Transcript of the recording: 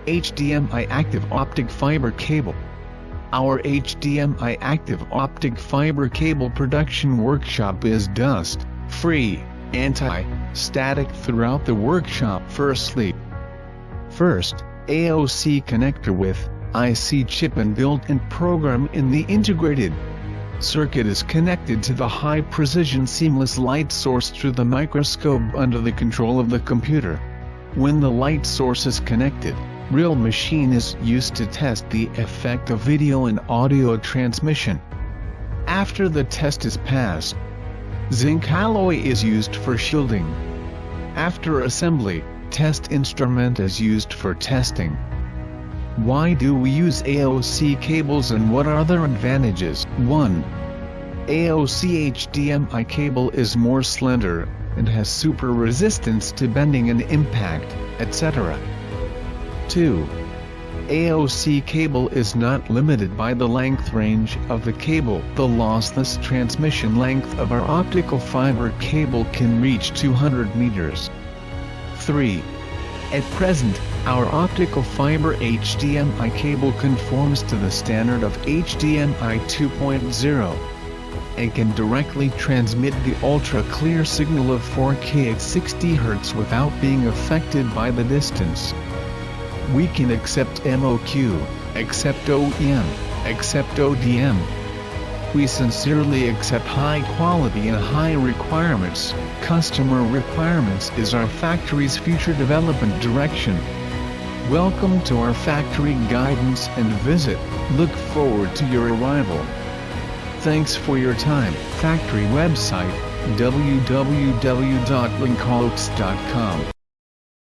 HDMI active optic fiber cable. Our HDMI active optic fiber cable production workshop is dust-free, anti-static throughout the workshop. First, AOC connector with IC chip and built-in program in the integrated circuit is connected to the high-precision seamless light source through the microscope under the control of the computer. When the light source is connected, real machine is used to test the effect of video and audio transmission. After the test is passed, zinc alloy is used for shielding. After assembly, test instrument is used for testing. Why do we use AOC cables and what are other advantages? 1. AOC HDMI cable is more slender and has super resistance to bending and impact, etc. 2. AOC cable is not limited by the length range of the cable. The lossless transmission length of our optical fiber cable can reach 200 meters. 3. At present, our optical fiber HDMI cable conforms to the standard of HDMI 2.0 and can directly transmit the ultra-clear signal of 4K at 60 Hz without being affected by the distance. We can accept MOQ, accept OEM, accept ODM. We sincerely accept high quality and high requirements. Customer requirements is our factory's future development direction. Welcome to our factory guidance and visit. Look forward to your arrival. Thanks for your time. Factory website www.linkox.com